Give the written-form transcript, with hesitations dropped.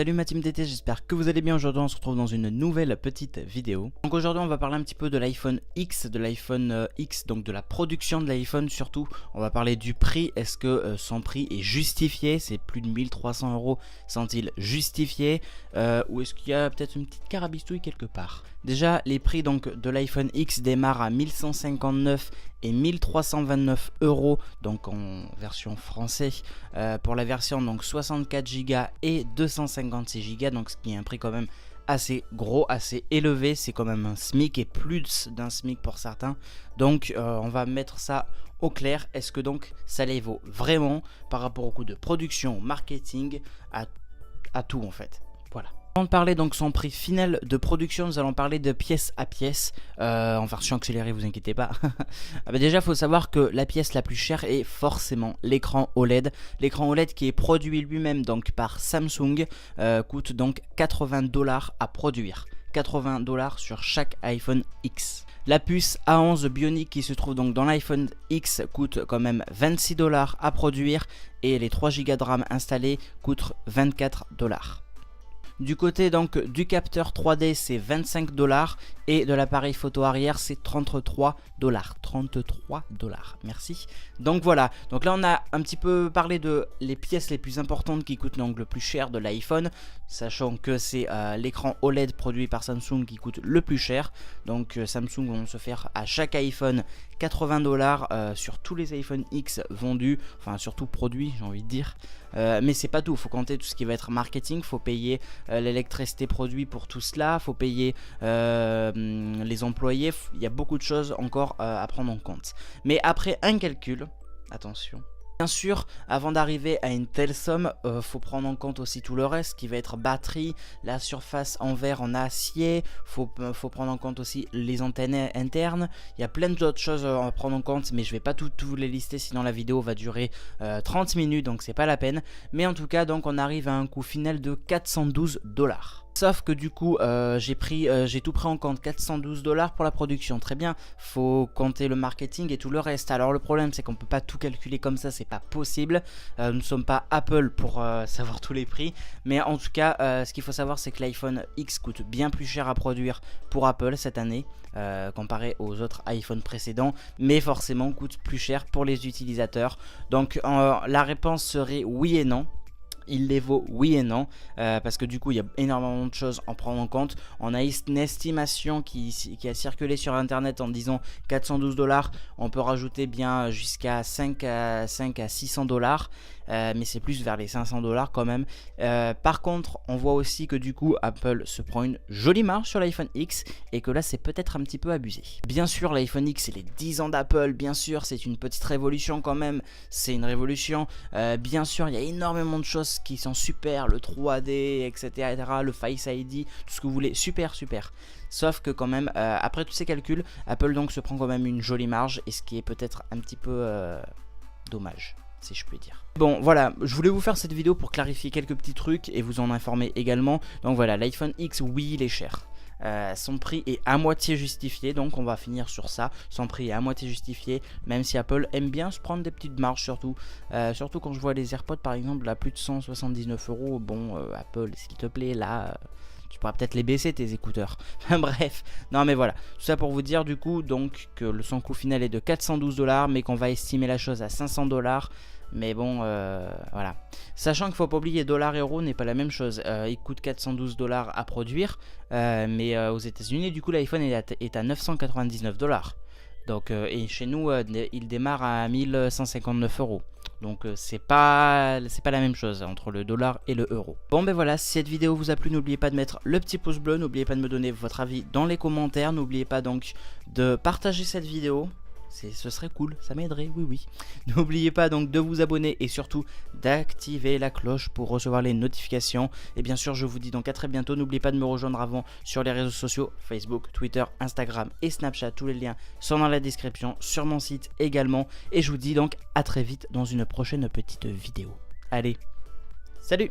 Salut ma team d'été, j'espère que vous allez bien. Aujourd'hui on se retrouve dans une nouvelle petite vidéo. Donc aujourd'hui on va parler un petit peu de l'iPhone X, donc de la production de l'iPhone surtout. On va parler du prix, est-ce que son prix est justifié, c'est plus de 1300 €, sont-ils justifiés ou est-ce qu'il y a peut-être une petite carabistouille quelque part. Déjà les prix donc de l'iPhone X démarrent à 1159 et 1329 €, donc en version français, pour la version donc 64 Go et 256 Go, donc ce qui est un prix quand même assez gros, assez élevé, c'est quand même un SMIC et plus d'un SMIC pour certains, donc on va mettre ça au clair. Est-ce que donc ça les vaut vraiment par rapport au coût de production, marketing, à tout en fait, voilà. Avant de parler donc son prix final de production, nous allons parler de pièce à pièce, en version accélérée, vous inquiétez pas. Déjà il faut savoir que la pièce la plus chère est forcément l'écran OLED. L'écran OLED qui est produit lui-même donc par Samsung coûte donc 80 $ à produire. 80 $ sur chaque iPhone X. La puce A11 Bionic qui se trouve donc dans l'iPhone X coûte quand même 26 $ à produire et les 3 Go de RAM installés coûtent 24 $. Du côté donc du capteur 3D c'est 25 $ et de l'appareil photo arrière c'est 33 $. 33 $, merci. Donc voilà, donc là on a un petit peu parlé de les pièces les plus importantes qui coûtent donc le plus cher de l'iPhone, sachant que c'est l'écran OLED produit par Samsung qui coûte le plus cher. Donc Samsung vont se faire à chaque iPhone 80 $ sur tous les iPhone X vendus, enfin surtout produits j'ai envie de dire. Mais c'est pas tout, faut compter tout ce qui va être marketing, faut payer l'électricité produite pour tout cela, faut payer les employés, il y a beaucoup de choses encore à prendre en compte. Mais après un calcul, attention, bien sûr, avant d'arriver à une telle somme, faut prendre en compte aussi tout le reste qui va être batterie, la surface en verre, en acier, faut prendre en compte aussi les antennes internes. Il y a plein d'autres choses à prendre en compte, mais je vais pas tout les lister, sinon la vidéo va durer 30 minutes, donc c'est pas la peine. Mais en tout cas, donc on arrive à un coût final de 412 $. Sauf que du coup j'ai tout pris en compte, 412 $ pour la production, très bien, faut compter le marketing et tout le reste. Alors le problème c'est qu'on peut pas tout calculer comme ça, c'est pas possible, nous ne sommes pas Apple pour savoir tous les prix, mais en tout cas ce qu'il faut savoir c'est que l'iPhone X coûte bien plus cher à produire pour Apple cette année comparé aux autres iPhones précédents, mais forcément coûte plus cher pour les utilisateurs. Donc la réponse serait oui et non. Il les vaut oui et non, parce que du coup il y a énormément de choses à prendre en compte. On a une estimation qui a circulé sur internet en disant 412 $, on peut rajouter bien jusqu'à 5 à 600 $, mais c'est plus vers les 500 $ quand même. Par contre on voit aussi que du coup Apple se prend une jolie marge sur l'iPhone X et que là c'est peut-être un petit peu abusé. Bien sûr l'iPhone X c'est les 10 ans d'Apple, bien sûr c'est une petite révolution quand même, c'est une révolution. Bien sûr il y a énormément de choses qui sont super, le 3D etc, le Face ID, tout ce que vous voulez, super. Sauf que quand même après tous ces calculs, Apple donc se prend quand même une jolie marge, et ce qui est peut-être un petit peu dommage, si je puis dire. Bon voilà, je voulais vous faire cette vidéo pour clarifier quelques petits trucs et vous en informer également. Donc voilà, l'iPhone X, oui il est cher. Son prix est à moitié justifié, donc on va finir sur ça. Son prix est à moitié justifié, même si Apple aime bien se prendre des petites marges, surtout quand je vois les AirPods par exemple à plus de 179 €. Bon Apple s'il te plaît là, tu pourras peut-être les baisser tes écouteurs. Bref, non mais voilà, tout ça pour vous dire du coup donc que son coût final est de 412 $, mais qu'on va estimer la chose à 500 $. Mais bon, voilà. Sachant qu'il ne faut pas oublier, dollar et euro n'est pas la même chose. Il coûte 412 $ à produire, mais aux États-Unis, du coup, l'iPhone est à 999 $. Donc, et chez nous, il démarre à 1159 €. Donc, c'est pas la même chose entre le dollar et le euro. Bon, ben voilà, si cette vidéo vous a plu, n'oubliez pas de mettre le petit pouce bleu, n'oubliez pas de me donner votre avis dans les commentaires, n'oubliez pas donc de partager cette vidéo. Ce serait cool, ça m'aiderait, oui. N'oubliez pas donc de vous abonner et surtout d'activer la cloche pour recevoir les notifications. Et bien sûr, je vous dis donc à très bientôt. N'oubliez pas de me rejoindre avant sur les réseaux sociaux, Facebook, Twitter, Instagram et Snapchat. Tous les liens sont dans la description, sur mon site également. Et je vous dis donc à très vite dans une prochaine petite vidéo. Allez, salut!